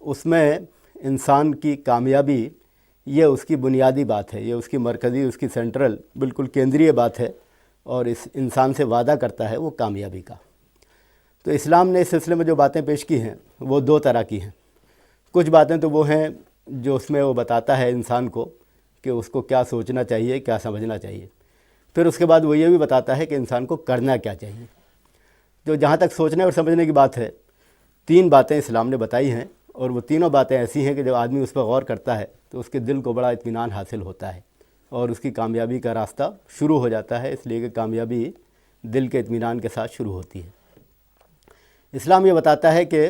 اس میں انسان کی کامیابی یہ اس کی بنیادی بات ہے، یہ اس کی مرکزی، اس کی سینٹرل، بالکل کیندری بات ہے، اور اس انسان سے وعدہ کرتا ہے وہ کامیابی کا۔ تو اسلام نے اس سلسلے میں جو باتیں پیش کی ہیں وہ دو طرح کی ہیں۔ کچھ باتیں تو وہ ہیں جو اس میں وہ بتاتا ہے انسان کو کہ اس کو کیا سوچنا چاہیے، کیا سمجھنا چاہیے۔ پھر اس کے بعد وہ یہ بھی بتاتا ہے کہ انسان کو کرنا کیا چاہیے۔ جو جہاں تک سوچنے اور سمجھنے کی بات ہے، 3 باتیں اسلام نے بتائی ہیں، اور وہ تینوں باتیں ایسی ہیں کہ جب آدمی اس پر غور کرتا ہے تو اس کے دل کو بڑا اطمینان حاصل ہوتا ہے، اور اس کی کامیابی کا راستہ شروع ہو جاتا ہے، اس لیے کہ کامیابی دل کے اطمینان کے ساتھ شروع ہوتی ہے۔ اسلام یہ بتاتا ہے کہ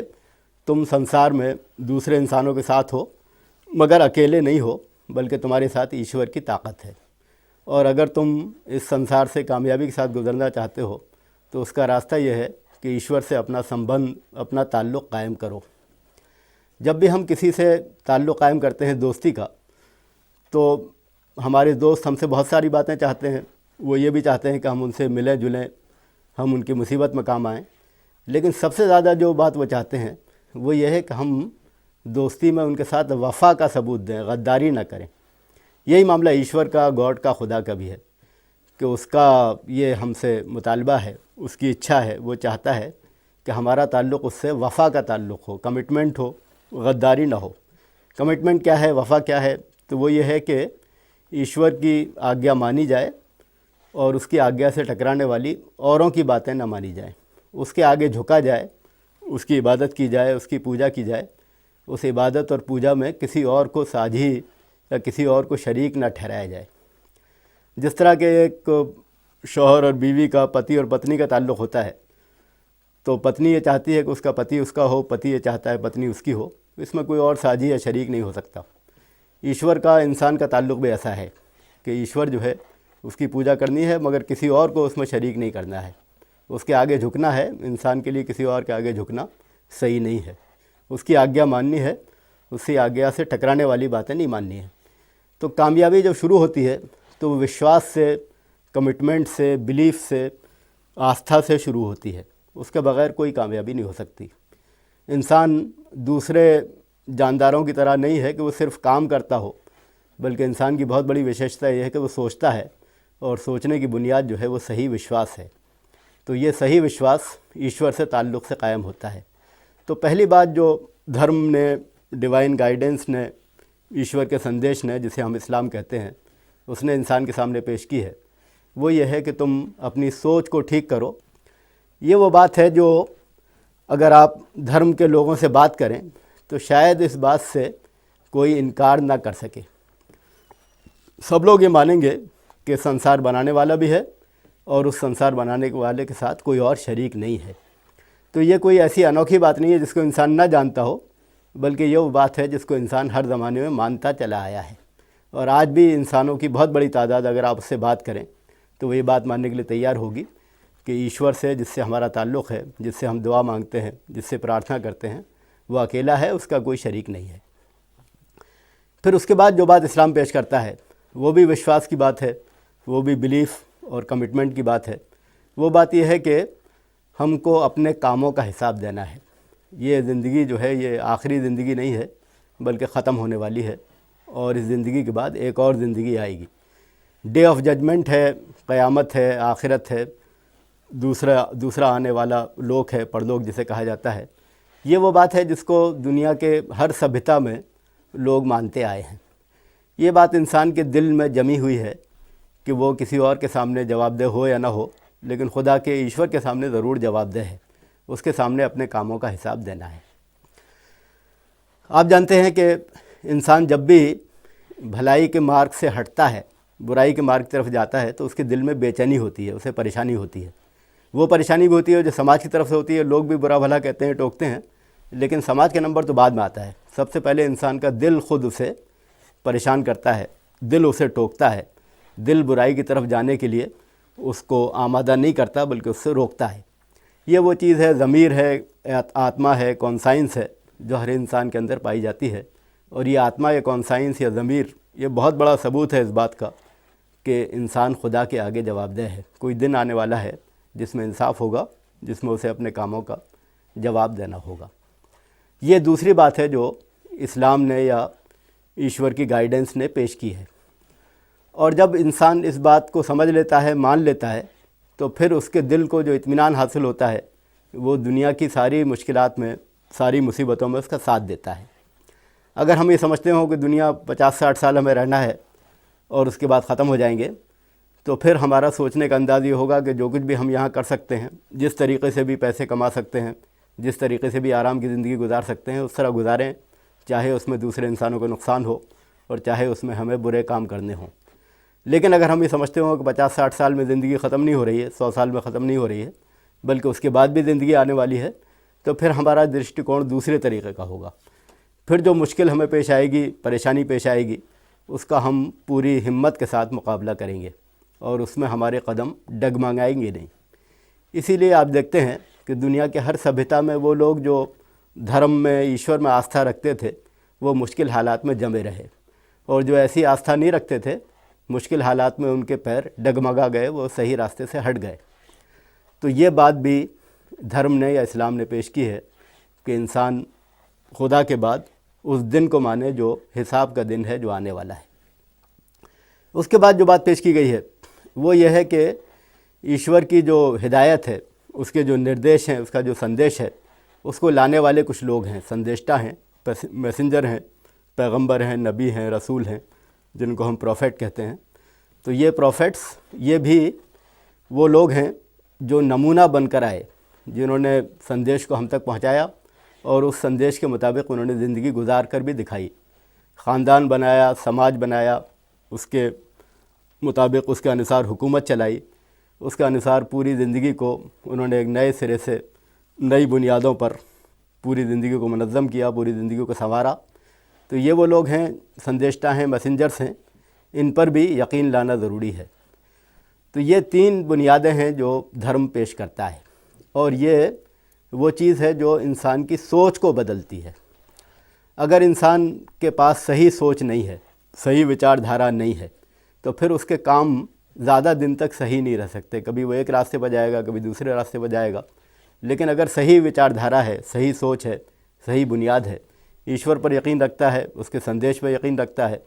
تم سنسار میں دوسرے انسانوں کے ساتھ ہو، مگر اکیلے نہیں ہو، بلکہ تمہارے ساتھ ایشور کی طاقت ہے، اور اگر تم اس سنسار سے کامیابی کے ساتھ گزرنا چاہتے ہو تو اس کا راستہ یہ ہے کہ ایشور سے اپنا سمبند، اپنا تعلق قائم کرو۔ جب بھی ہم کسی سے تعلق قائم کرتے ہیں دوستی کا، تو ہمارے دوست ہم سے بہت ساری باتیں چاہتے ہیں، وہ یہ بھی چاہتے ہیں کہ ہم ان سے ملیں جلیں، ہم ان کی مصیبت میں کام آئیں، لیکن سب سے زیادہ جو بات وہ چاہتے ہیں وہ یہ ہے کہ ہم دوستی میں ان کے ساتھ وفا کا ثبوت دیں، غداری نہ کریں۔ یہی معاملہ ایشور کا، گاڈ کا، خدا کا بھی ہے، کہ اس کا یہ ہم سے مطالبہ ہے، اس کی اچھا ہے، وہ چاہتا ہے کہ ہمارا تعلق اس سے وفا کا تعلق ہو، کمٹمنٹ ہو، غداری نہ ہو۔ کمٹمنٹ کیا ہے، وفا کیا ہے؟ تو وہ یہ ہے کہ ایشور کی آگیا مانی جائے، اور اس کی آگیا سے ٹکرانے والی اوروں کی باتیں نہ مانی جائیں، اس کے آگے جھکا جائے، اس کی عبادت کی جائے، اس کی پوجا کی جائے، اس عبادت اور پوجا میں کسی اور کو ساجھی یا کسی اور کو شریک نہ ٹھہرایا جائے۔ جس طرح کہ ایک شوہر اور بیوی کا، پتی اور پتنی کا تعلق ہوتا ہے، تو پتنی یہ چاہتی ہے کہ اس کا پتی اس کا ہو، پتی یہ چاہتا ہے پتنی اس کی ہو، اس میں کوئی اور ساجھی یا شریک نہیں ہو سکتا۔ ایشور کا انسان کا تعلق بھی ایسا ہے کہ ایشور جو ہے اس کی پوجا کرنی ہے، مگر کسی اور کو اس میں شریک نہیں کرنا ہے، اس کے آگے جھکنا ہے۔ انسان کے لیے کسی اور کے آگے جھکنا صحیح نہیں ہے، اس کی آگیا ماننی ہے، اس کی آگیا سے ٹکرانے والی باتیں نہیں ماننی ہیں۔ تو کامیابی جب شروع ہوتی ہے تو وہ وشواس سے، کمٹمنٹ سے، بلیف سے، آستھا سے شروع ہوتی ہے، اس کے بغیر کوئی کامیابی نہیں ہو سکتی۔ انسان دوسرے جانداروں کی طرح نہیں ہے کہ وہ صرف کام کرتا ہو، بلکہ انسان کی بہت بڑی وشیشتا یہ ہے کہ وہ سوچتا ہے، اور سوچنے کی بنیاد جو ہے وہ صحیح وشواس ہے۔ تو یہ صحیح وشواس ایشور سے تعلق سے قائم ہوتا ہے۔ تو پہلی بات جو دھرم نے، ڈیوائن گائیڈنس نے، ایشور کے سندیش نے، جسے ہم اسلام کہتے ہیں، اس نے انسان کے سامنے پیش کی ہے، وہ یہ ہے کہ تم اپنی سوچ کو ٹھیک کرو۔ یہ وہ بات ہے جو اگر آپ دھرم کے لوگوں سے بات کریں تو شاید اس بات سے کوئی انکار نہ کر سکے۔ سب لوگ یہ مانیں گے کہ سنسار بنانے والا بھی ہے، اور اس سنسار بنانے والے کے ساتھ کوئی اور شریک نہیں ہے۔ تو یہ کوئی ایسی انوکھی بات نہیں ہے جس کو انسان نہ جانتا ہو، بلکہ یہ وہ بات ہے جس کو انسان ہر زمانے میں مانتا چلا آیا ہے، اور آج بھی انسانوں کی بہت بڑی تعداد اگر آپ اس سے بات کریں تو وہ یہ بات ماننے کے لیے تیار ہوگی کہ ایشور سے، جس سے ہمارا تعلق ہے، جس سے ہم دعا مانگتے ہیں، جس سے پرارتھنا کرتے ہیں، وہ اکیلا ہے، اس کا کوئی شریک نہیں ہے۔ پھر اس کے بعد جو بات اسلام پیش کرتا ہے وہ بھی وشواس کی بات ہے، وہ بھی بلیف اور کمٹمنٹ کی بات ہے۔ وہ بات یہ ہے کہ ہم کو اپنے کاموں کا حساب دینا ہے۔ یہ زندگی جو ہے یہ آخری زندگی نہیں ہے، بلکہ ختم ہونے والی ہے، اور اس زندگی کے بعد ایک اور زندگی آئے گی۔ ڈے آف ججمنٹ ہے، قیامت ہے، آخرت ہے، دوسرا آنے والا لوک ہے، پرلوک جسے کہا جاتا ہے۔ یہ وہ بات ہے جس کو دنیا کے ہر سبھیتا میں لوگ مانتے آئے ہیں۔ یہ بات انسان کے دل میں جمی ہوئی ہے کہ وہ کسی اور کے سامنے جواب دہ ہو یا نہ ہو، لیکن خدا کے، ایشور کے سامنے ضرور جواب دہ ہے، اس کے سامنے اپنے کاموں کا حساب دینا ہے۔ آپ جانتے ہیں کہ انسان جب بھی بھلائی کے مارگ سے ہٹتا ہے، برائی کے مارگ کی طرف جاتا ہے، تو اس کے دل میں بے چینی ہوتی ہے، اسے پریشانی ہوتی ہے۔ وہ پریشانی بھی ہوتی ہے جو سماج کی طرف سے ہوتی ہے، لوگ بھی برا بھلا کہتے ہیں، ٹوکتے ہیں، لیکن سماج کا نمبر تو بعد میں آتا ہے۔ سب سے پہلے انسان کا دل خود اسے پریشان کرتا ہے، دل اسے ٹوکتا ہے، دل برائی کی طرف جانے کے لیے اس کو آمادہ نہیں کرتا بلکہ اس سے روکتا ہے۔ یہ وہ چیز ہے، ضمیر ہے، آتما ہے، کانسائنس ہے، جو ہر انسان کے اندر پائی جاتی ہے۔ اور یہ آتما یا کانسائنس یا ضمیر، یہ بہت بڑا ثبوت ہے اس بات کا کہ انسان خدا کے آگے جواب دہ ہے۔ کوئی دن آنے والا ہے جس میں انصاف ہوگا، جس میں اسے اپنے کاموں کا جواب دینا ہوگا۔ یہ دوسری بات ہے جو اسلام نے یا ایشور کی گائیڈنس نے پیش کی ہے. اور جب انسان اس بات کو سمجھ لیتا ہے، مان لیتا ہے، تو پھر اس کے دل کو جو اطمینان حاصل ہوتا ہے وہ دنیا کی ساری مشکلات میں، ساری مصیبتوں میں اس کا ساتھ دیتا ہے. اگر ہم یہ سمجھتے ہوں کہ دنیا 50-60 سال ہمیں رہنا ہے اور اس کے بعد ختم ہو جائیں گے، تو پھر ہمارا سوچنے کا انداز یہ ہوگا کہ جو کچھ بھی ہم یہاں کر سکتے ہیں، جس طریقے سے بھی پیسے کما سکتے ہیں، جس طریقے سے بھی آرام کی زندگی گزار سکتے ہیں، اس طرح گزاریں، چاہے اس میں دوسرے انسانوں کو نقصان ہو اور چاہے اس میں ہمیں برے کام کرنے ہوں. لیکن اگر ہم یہ سمجھتے ہوں کہ 50-60 سال میں زندگی ختم نہیں ہو رہی ہے، 100 سال میں ختم نہیں ہو رہی ہے، بلکہ اس کے بعد بھی زندگی آنے والی ہے، تو پھر ہمارا درشٹی دوسرے طریقے کا ہوگا. پھر جو مشکل ہمیں پیش آئے گی، پریشانی پیش آئے گی، اس کا ہم پوری ہمت کے ساتھ مقابلہ کریں گے اور اس میں ہمارے قدم ڈگمگائیں گے نہیں. اسی لیے آپ دیکھتے ہیں کہ دنیا کے ہر سبھیتا میں وہ لوگ جو دھرم میں، ایشور میں آستھا رکھتے تھے، وہ مشکل حالات میں جمے رہے، اور جو ایسی آستھا نہیں رکھتے تھے، مشکل حالات میں ان کے پیر ڈگمگا گئے، وہ صحیح راستے سے ہٹ گئے. تو یہ بات بھی دھرم نے یا اسلام نے پیش کی ہے کہ انسان خدا کے بعد اس دن کو مانے جو حساب کا دن ہے، جو آنے والا ہے. اس کے بعد جو بات پیش کی گئی ہے وہ یہ ہے کہ ایشور کی جو ہدایت ہے، اس کے جو نردیش ہیں، اس کا جو سندیش ہے، اس کو لانے والے کچھ لوگ ہیں، سندیشٹا ہیں، میسنجر ہیں، پیغمبر ہیں، نبی ہیں، رسول ہیں، جن کو ہم پروفیٹ کہتے ہیں. تو یہ پروفیٹس، یہ بھی وہ لوگ ہیں جو نمونہ بن کر آئے، جنہوں نے سندیش کو ہم تک پہنچایا اور اس سندیش کے مطابق انہوں نے زندگی گزار کر بھی دکھائی. خاندان بنایا، سماج بنایا، اس کے مطابق اس کے انوسار حکومت چلائی، اس کے انوسار پوری زندگی کو انہوں نے ایک نئے سرے سے، نئی بنیادوں پر پوری زندگی کو منظم کیا، پوری زندگی کو سنوارا. تو یہ وہ لوگ ہیں، سندیشٹا ہیں، میسنجرس ہیں، ان پر بھی یقین لانا ضروری ہے. تو یہ 3 بنیادیں ہیں جو دھرم پیش کرتا ہے، اور یہ وہ چیز ہے جو انسان کی سوچ کو بدلتی ہے. اگر انسان کے پاس صحیح سوچ نہیں ہے، صحیح وچار دھارا نہیں ہے، تو پھر اس کے کام زیادہ دن تک صحیح نہیں رہ سکتے. کبھی وہ ایک راستے پر جائے گا، کبھی دوسرے راستے پر جائے گا. لیکن اگر صحیح وچار دھارا ہے، صحیح سوچ ہے، صحیح بنیاد ہے، ایشور پر یقین رکھتا ہے، اس کے سندیش پر یقین رکھتا ہے،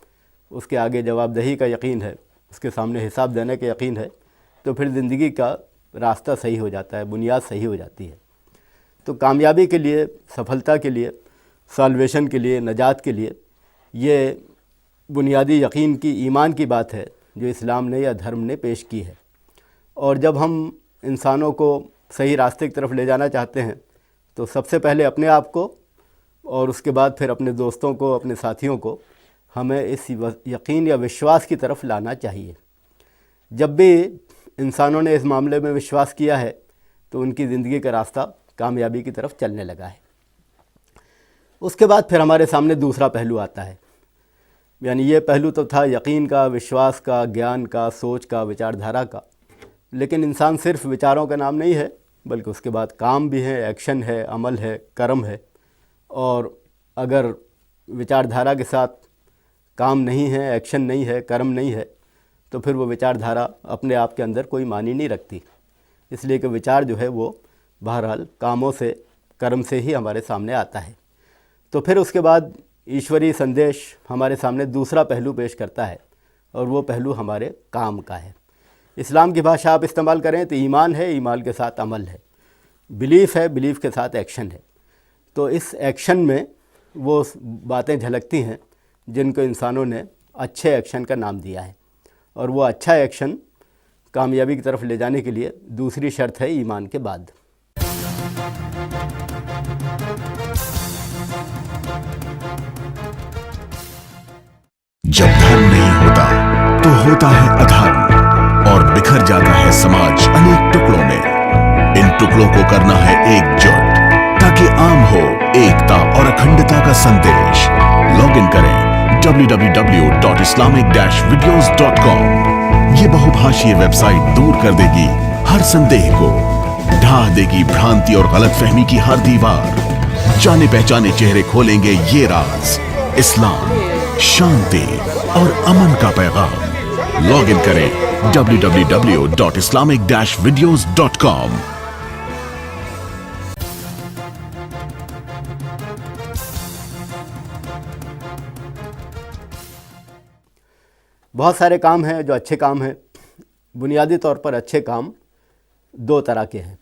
اس کے آگے جواب دہی کا یقین ہے، اس کے سامنے حساب دینے کا یقین ہے، تو پھر زندگی کا راستہ صحیح ہو جاتا ہے، بنیاد صحیح ہو جاتی ہے. تو کامیابی کے لیے، سفلتا کے لیے، سالویشن کے لیے، نجات کے لیے یہ بنیادی یقین کی، ایمان کی بات ہے جو اسلام نے یا دھرم نے پیش کی ہے. اور جب ہم انسانوں کو صحیح راستے کی طرف لے جانا چاہتے ہیں تو سب سے پہلے اپنے آپ کو اور اس کے بعد پھر اپنے دوستوں کو، اپنے ساتھیوں کو ہمیں اس یقین یا وشواس کی طرف لانا چاہیے. جب بھی انسانوں نے اس معاملے میں وشواس کیا ہے تو ان کی زندگی کا راستہ کامیابی کی طرف چلنے لگا ہے. اس کے بعد پھر ہمارے سامنے دوسرا پہلو آتا ہے. یعنی یہ پہلو تو تھا یقین کا، وشواس کا، گیان کا، سوچ کا، وچار دھارا کا. لیکن انسان صرف وچاروں کا نام نہیں ہے، بلکہ اس کے بعد کام بھی ہے، ایکشن ہے، عمل ہے، کرم ہے. اور اگر وچار دھارا کے ساتھ کام نہیں ہے، ایکشن نہیں ہے، کرم نہیں ہے، تو پھر وہ وچار دھارا اپنے آپ کے اندر کوئی معنی نہیں رکھتی. اس لیے کہ وچار جو ہے وہ بہرحال کاموں سے، کرم سے ہی ہمارے سامنے آتا ہے. تو پھر اس کے بعد ایشوری سندیش ہمارے سامنے دوسرا پہلو پیش کرتا ہے، اور وہ پہلو ہمارے کام کا ہے. اسلام کی بھاشا آپ استعمال کریں تو ایمان ہے، ایمان کے ساتھ عمل ہے، بلیف ہے، بلیف کے ساتھ ایکشن ہے. تو اس ایکشن میں وہ باتیں جھلکتی ہیں جن کو انسانوں نے اچھے ایکشن کا نام دیا ہے. اور وہ اچھا ایکشن کامیابی کی طرف لے جانے کے لیے دوسری شرط ہے ایمان کے بعد. جب دھرم نہیں ہوتا تو ہوتا ہے ادھرم، اور بکھر جاتا ہے سماج انیک ٹکڑوں میں. ان ٹکڑوں کو کرنا ہے ایک جٹ تاکہ عام ہو ایکتا اور اکھنڈتا کا سندیش. لاگ ان کریں www.islamic-videos.com. یہ بہوبھاشی ویب سائٹ دور کر دے گی ہر سندیہ کو، ڈھا دے گی بھرانتی اور غلط فہمی کی ہر دیوار. جانے پہچانے چہرے کھولیں گے یہ راز، اسلام، شانتی اور امن کا پیغام. لاگ ان کریں www.islamic-videos.com. بہت سارے کام ہیں جو اچھے کام ہیں۔ بنیادی طور پر اچھے کام دو طرح کے ہیں۔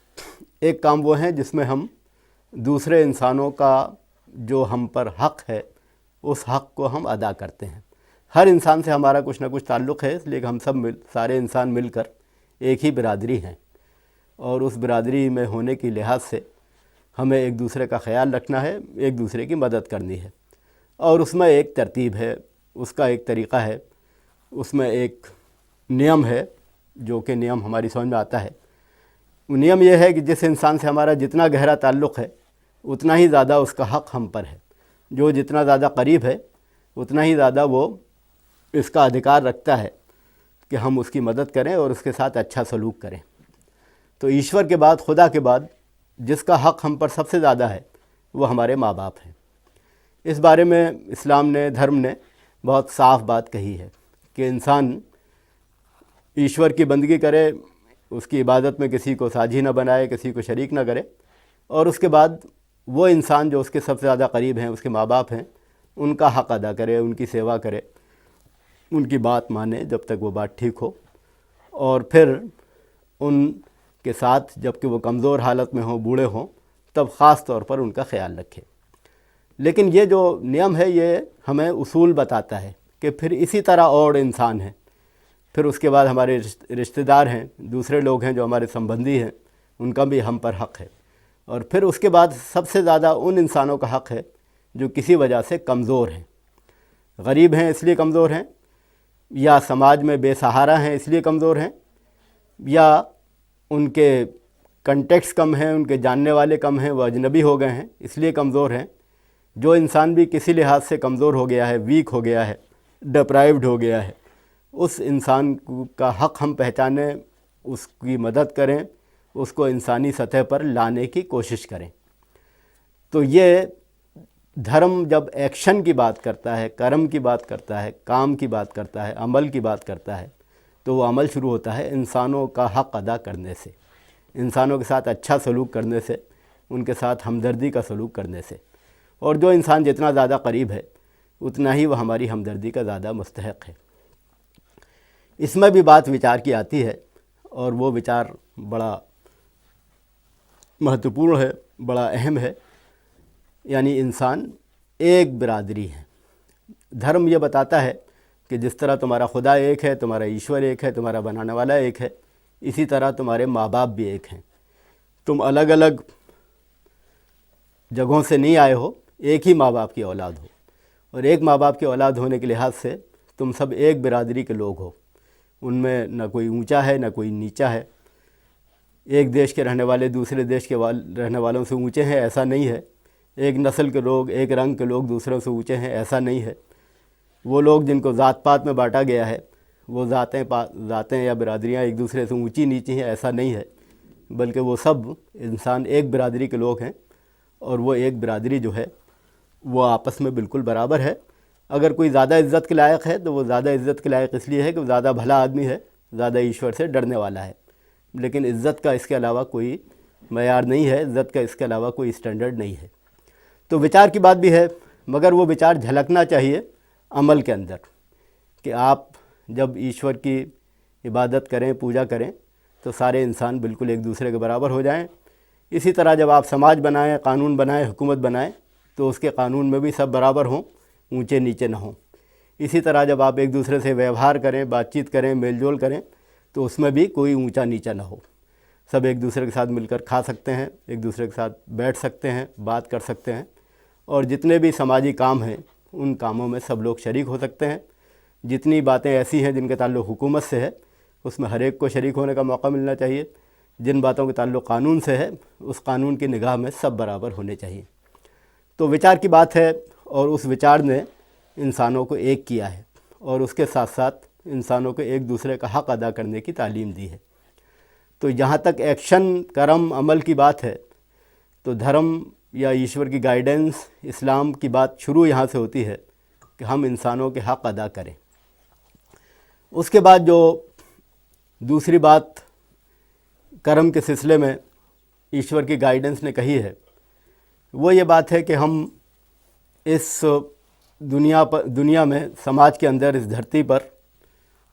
ایک کام وہ ہیں جس میں ہم دوسرے انسانوں کا جو ہم پر حق ہے اس حق کو ہم ادا کرتے ہیں۔ ہر انسان سے ہمارا کچھ نہ کچھ تعلق ہے، اس لیے کہ ہم سب سارے انسان مل کر ایک ہی برادری ہیں، اور اس برادری میں ہونے کی لحاظ سے ہمیں ایک دوسرے کا خیال رکھنا ہے، ایک دوسرے کی مدد کرنی ہے، اور اس میں ایک ترتیب ہے، اس کا ایک طریقہ ہے، اس میں ایک نیم ہے جو کہ نیم ہماری سمجھ میں آتا ہے۔ وہ نیم یہ ہے کہ جس انسان سے ہمارا جتنا گہرا تعلق ہے اتنا ہی زیادہ اس کا حق ہم پر ہے، جو جتنا زیادہ قریب ہے اتنا ہی زیادہ وہ اس کا ادھیکار رکھتا ہے کہ ہم اس کی مدد کریں اور اس کے ساتھ اچھا سلوک کریں۔ تو ایشور کے بعد، خدا کے بعد جس کا حق ہم پر سب سے زیادہ ہے وہ ہمارے ماں باپ ہیں۔ اس بارے میں اسلام نے، دھرم نے بہت صاف بات کہی ہے کہ انسان ایشور کی بندگی کرے، اس کی عبادت میں کسی کو ساجھی نہ بنائے، کسی کو شریک نہ کرے، اور اس کے بعد وہ انسان جو اس کے سب سے زیادہ قریب ہیں، اس کے ماں باپ ہیں، ان کا حق ادا کرے، ان کی سیوا کرے، ان کی بات مانے جب تک وہ بات ٹھیک ہو، اور پھر ان کے ساتھ جب کہ وہ کمزور حالت میں ہوں، بوڑھے ہوں، تب خاص طور پر ان کا خیال رکھے۔ لیکن یہ جو نیم ہے یہ ہمیں اصول بتاتا ہے کہ پھر اسی طرح اور انسان ہیں، پھر اس کے بعد ہمارے رشتہ دار ہیں، دوسرے لوگ ہیں جو ہمارے سمبندھی ہیں، ان کا بھی ہم پر حق ہے، اور پھر اس کے بعد سب سے زیادہ ان انسانوں کا حق ہے جو کسی وجہ سے کمزور ہیں، غریب ہیں اس لیے کمزور ہیں، یا سماج میں بے سہارا ہیں اس لیے کمزور ہیں، یا ان کے کنٹیکٹس کم ہیں، ان کے جاننے والے کم ہیں، وہ اجنبی ہو گئے ہیں اس لیے کمزور ہیں۔ جو انسان بھی کسی لحاظ سے کمزور ہو گیا ہے، ویک ہو گیا ہے، ڈپرائیوڈ ہو گیا ہے، اس انسان کا حق ہم پہچانیں، اس کی مدد کریں، اس کو انسانی سطح پر لانے کی کوشش کریں۔ تو یہ دھرم جب ایکشن کی بات کرتا ہے، کرم کی بات کرتا ہے، کام کی بات کرتا ہے، عمل کی بات کرتا ہے، تو وہ عمل شروع ہوتا ہے انسانوں کا حق ادا کرنے سے، انسانوں کے ساتھ اچھا سلوک کرنے سے، ان کے ساتھ ہمدردی کا سلوک کرنے سے، اور جو انسان جتنا زیادہ قریب ہے اتنا ہی وہ ہماری ہمدردی کا زیادہ مستحق ہے۔ اس میں بھی بات وچار کی آتی ہے، اور وہ وچار بڑا مہتوپورن ہے، بڑا اہم ہے، یعنی انسان ایک برادری ہے۔ دھرم یہ بتاتا ہے کہ جس طرح تمہارا خدا ایک ہے، تمہارا ایشور ایک ہے، تمہارا بنانے والا ایک ہے، اسی طرح تمہارے ماں باپ بھی ایک ہیں۔ تم الگ الگ جگہوں سے نہیں آئے ہو، ایک ہی ماں باپ کی اولاد ہو، اور ایک ماں باپ کی اولاد ہونے کے لحاظ سے تم سب ایک برادری کے لوگ ہو۔ ان میں نہ کوئی اونچا ہے نہ کوئی نیچا ہے۔ ایک دیش کے رہنے والے دوسرے دیش کے رہنے والوں سے اونچے ہیں، ایسا نہیں ہے۔ ایک نسل کے لوگ، ایک رنگ کے لوگ دوسروں سے اونچے ہیں، ایسا نہیں ہے۔ وہ لوگ جن کو ذات پات میں بانٹا گیا ہے، وہ ذاتیں یا برادریاں ایک دوسرے سے اونچی نیچی ہیں، ایسا نہیں ہے، بلکہ وہ سب انسان ایک برادری کے لوگ ہیں، اور وہ ایک برادری جو ہے وہ آپس میں بالکل برابر ہے۔ اگر کوئی زیادہ عزت کے لائق ہے تو وہ زیادہ عزت کے لائق اس لیے ہے کہ وہ زیادہ بھلا آدمی ہے، زیادہ ایشور سے ڈرنے والا ہے، لیکن عزت کا اس کے علاوہ کوئی معیار نہیں ہے، عزت کا اس کے علاوہ کوئی اسٹینڈرڈ نہیں ہے۔ تو وچار کی بات بھی ہے، مگر وہ وچار جھلکنا چاہیے عمل کے اندر، کہ آپ جب ایشور کی عبادت کریں، پوجا کریں، تو سارے انسان بالکل ایک دوسرے کے برابر ہو جائیں۔ اسی طرح جب آپ سماج بنائیں، قانون بنائیں، حکومت بنائیں، تو اس کے قانون میں بھی سب برابر ہوں، اونچے نیچے نہ ہوں۔ اسی طرح جب آپ ایک دوسرے سے ویوہار کریں، بات چیت کریں، میل جول کریں، تو اس میں بھی کوئی اونچا نیچا نہ ہو، سب ایک دوسرے کے ساتھ مل کر کھا سکتے ہیں، ایک دوسرے کے ساتھ بیٹھ سکتے ہیں، بات کر سکتے ہیں، اور جتنے بھی سماجی کام ہیں ان کاموں میں سب لوگ شریک ہو سکتے ہیں۔ جتنی باتیں ایسی ہیں جن کے تعلق حکومت سے ہے اس میں ہر ایک کو شریک ہونے کا موقع ملنا چاہیے۔ جن باتوں کے تعلق قانون سے ہے اس قانون کی نگاہ میں سب برابر ہونے چاہیے۔ تو وچار کی بات ہے، اور اس وچار نے انسانوں کو ایک کیا ہے، اور اس کے ساتھ ساتھ انسانوں کو ایک دوسرے کا حق ادا کرنے کی تعلیم دی ہے۔ تو جہاں تک ایکشن، کرم، عمل کی بات ہے، تو دھرم یا ایشور کی گائیڈنس، اسلام کی بات شروع یہاں سے ہوتی ہے کہ ہم انسانوں کے حق ادا کریں۔ اس کے بعد جو دوسری بات کرم کے سلسلے میں ایشور کی گائیڈنس نے کہی ہے، وہ یہ بات ہے کہ ہم اس دنیا میں، سماج کے اندر، اس دھرتی پر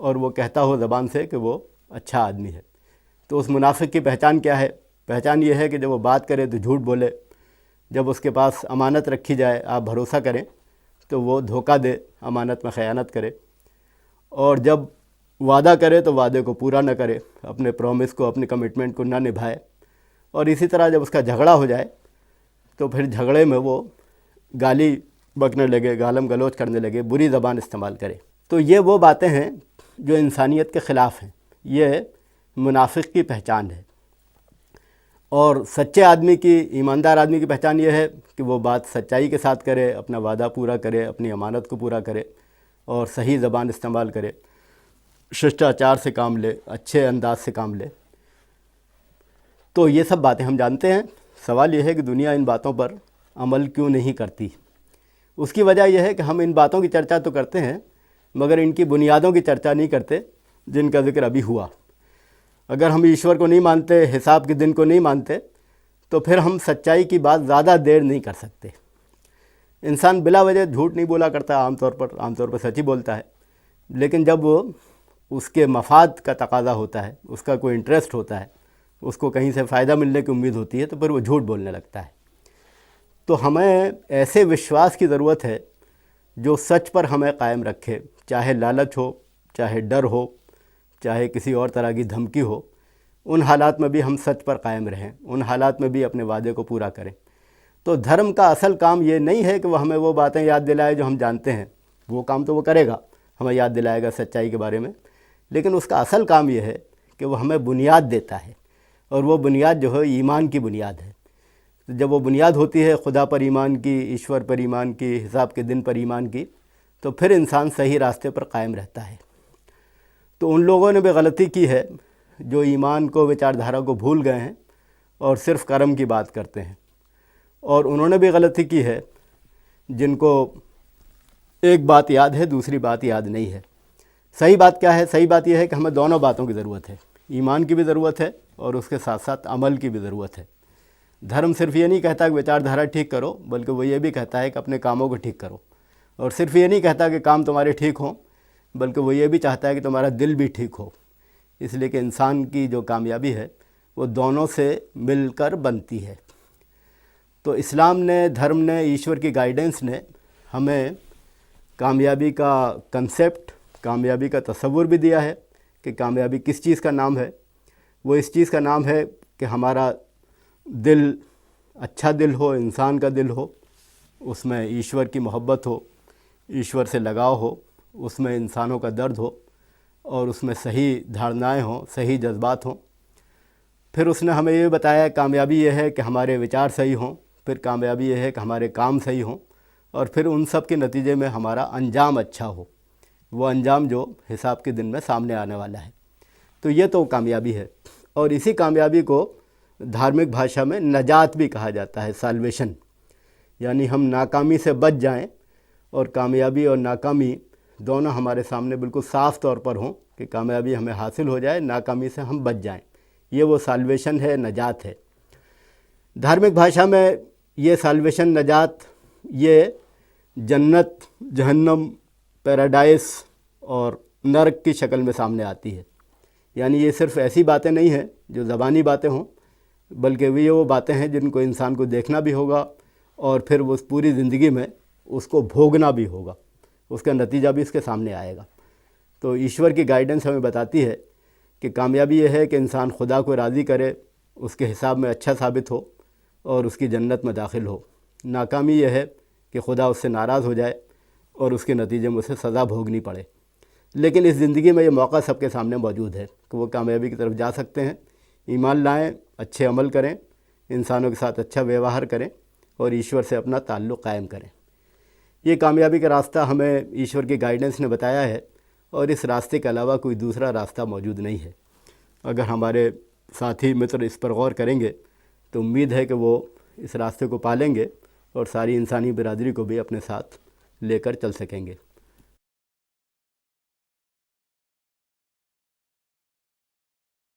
اور وہ کہتا ہو زبان سے کہ وہ اچھا آدمی ہے۔ تو اس منافق کی پہچان کیا ہے؟ پہچان یہ ہے کہ جب وہ بات کرے تو جھوٹ بولے، جب اس کے پاس امانت رکھی جائے، آپ بھروسہ کریں تو وہ دھوکہ دے، امانت میں خیانت کرے، اور جب وعدہ کرے تو وعدے کو پورا نہ کرے، اپنے پرومس کو، اپنے کمٹمنٹ کو نہ نبھائے، اور اسی طرح جب اس کا جھگڑا ہو جائے تو پھر جھگڑے میں وہ گالی بکنے لگے، گالم گلوچ کرنے لگے، بری زبان استعمال کرے۔ تو یہ وہ باتیں ہیں جو انسانیت کے خلاف ہیں، یہ منافق کی پہچان ہے۔ اور سچے آدمی کی، ایماندار آدمی کی پہچان یہ ہے کہ وہ بات سچائی کے ساتھ کرے، اپنا وعدہ پورا کرے، اپنی امانت کو پورا کرے، اور صحیح زبان استعمال کرے، ششٹاچار سے کام لے، اچھے انداز سے کام لے۔ تو یہ سب باتیں ہم جانتے ہیں۔ سوال یہ ہے کہ دنیا ان باتوں پر عمل کیوں نہیں کرتی؟ اس کی وجہ یہ ہے کہ ہم ان باتوں کی چرچا تو کرتے ہیں مگر ان کی بنیادوں کی چرچا نہیں کرتے جن کا ذکر ابھی ہوا۔ اگر ہم ایشور کو نہیں مانتے، حساب کے دن کو نہیں مانتے، تو پھر ہم سچائی کی بات زیادہ دیر نہیں کر سکتے۔ انسان بلا وجہ جھوٹ نہیں بولا کرتا، عام طور پر سچ ہی بولتا ہے، لیکن جب وہ اس کے مفاد کا تقاضا ہوتا ہے، اس کا کوئی انٹرسٹ ہوتا ہے، اس کو کہیں سے فائدہ ملنے کی امید ہوتی ہے، تو پھر وہ جھوٹ بولنے لگتا ہے۔ تو ہمیں ایسے وشواس کی ضرورت ہے جو سچ پر ہمیں قائم رکھے، چاہے لالچ ہو، چاہے ڈر ہو، چاہے کسی اور طرح کی دھمکی ہو، ان حالات میں بھی ہم سچ پر قائم رہیں، ان حالات میں بھی اپنے وعدے کو پورا کریں۔ تو دھرم کا اصل کام یہ نہیں ہے کہ وہ ہمیں وہ باتیں یاد دلائے جو ہم جانتے ہیں، وہ کام تو وہ کرے گا، ہمیں یاد دلائے گا سچائی کے بارے میں، لیکن اس کا اصل کام یہ ہے کہ وہ ہمیں بنیاد دیتا ہے، اور وہ بنیاد جو ہے ایمان کی بنیاد ہے۔ جب وہ بنیاد ہوتی ہے خدا پر ایمان کی، ایشور پر ایمان کی، حساب کے دن پر ایمان کی، تو پھر انسان صحیح راستے پر قائم رہتا ہے۔ تو ان لوگوں نے بھی غلطی کی ہے جو ایمان کو، وچار دھارا کو بھول گئے ہیں اور صرف کرم کی بات کرتے ہیں، اور انہوں نے بھی غلطی کی ہے جن کو ایک بات یاد ہے، دوسری بات یاد نہیں ہے۔ صحیح بات کیا ہے؟ صحیح بات یہ ہے کہ ہمیں دونوں باتوں کی ضرورت ہے، ایمان کی بھی ضرورت ہے اور اس کے ساتھ ساتھ عمل کی بھی ضرورت ہے۔ دھرم صرف یہ نہیں کہتا کہ وچار دھارا ٹھیک کرو، بلکہ وہ یہ بھی کہتا ہے کہ اپنے کاموں کو ٹھیک کرو، اور صرف یہ نہیں کہتا کہ کام تمہارے ٹھیک ہوں، بلکہ وہ یہ بھی چاہتا ہے کہ تمہارا دل بھی ٹھیک ہو۔ اس لیے کہ انسان کی جو کامیابی ہے وہ دونوں سے مل کر بنتی ہے۔ تو اسلام نے، دھرم نے، ایشور کی گائیڈنس نے ہمیں کامیابی کا کنسیپٹ، کامیابی کا تصور بھی دیا ہے کہ کامیابی کس چیز کا نام ہے۔ وہ اس چیز کا نام ہے کہ ہمارا دل اچھا دل ہو، انسان کا دل ہو، اس میں ایشور کی محبت ہو، ایشور سے لگاؤ ہو، اس میں انسانوں کا درد ہو، اور اس میں صحیح دھارنائیں ہوں، صحیح جذبات ہوں۔ پھر اس نے ہمیں یہ بتایا کامیابی یہ ہے کہ ہمارے وچار صحیح ہوں، پھر کامیابی یہ ہے کہ ہمارے کام صحیح ہوں، اور پھر ان سب کے نتیجے میں ہمارا انجام اچھا ہو، وہ انجام جو حساب کے دن میں سامنے آنے والا ہے۔ تو یہ تو کامیابی ہے، اور اسی کامیابی کو دھارمک بھاشا میں نجات بھی کہا جاتا ہے، سالویشن، یعنی ہم ناکامی سے بچ جائیں، اور کامیابی اور ناکامی دونوں ہمارے سامنے بالکل صاف طور پر ہوں کہ کامیابی ہمیں حاصل ہو جائے، ناکامی سے ہم بچ جائیں۔ یہ وہ سالویشن ہے، نجات ہے۔ دھارمک بھاشا میں یہ سالویشن، نجات، یہ جنت، جہنم، پیراڈائز اور نرک کی شکل میں سامنے آتی ہے۔ یعنی یہ صرف ایسی باتیں نہیں ہیں جو زبانی باتیں ہوں، بلکہ وہ باتیں ہیں جن کو انسان کو دیکھنا بھی ہوگا، اور پھر وہ پوری زندگی میں اس کو بھوگنا بھی ہوگا، اس کا نتیجہ بھی اس کے سامنے آئے گا۔ تو ایشور کی گائیڈنس ہمیں بتاتی ہے کہ کامیابی یہ ہے کہ انسان خدا کو راضی کرے، اس کے حساب میں اچھا ثابت ہو اور اس کی جنت میں داخل ہو۔ ناکامی یہ ہے کہ خدا اس سے ناراض ہو جائے اور اس کے نتیجے میں اسے سزا بھوگنی پڑے۔ لیکن اس زندگی میں یہ موقع سب کے سامنے موجود ہے کہ وہ کامیابی کی طرف جا سکتے ہیں، ایمان لائیں، اچھے عمل کریں، انسانوں کے ساتھ اچھا ویوہار کریں، اور ایشور سے اپنا تعلق قائم کریں۔ یہ کامیابی کا راستہ ہمیں ایشور کی گائیڈنس نے بتایا ہے، اور اس راستے کے علاوہ کوئی دوسرا راستہ موجود نہیں ہے۔ اگر ہمارے ساتھی متر اس پر غور کریں گے تو امید ہے کہ وہ اس راستے کو پالیں گے اور ساری انسانی برادری کو بھی اپنے ساتھ لے کر چل سکیں گے۔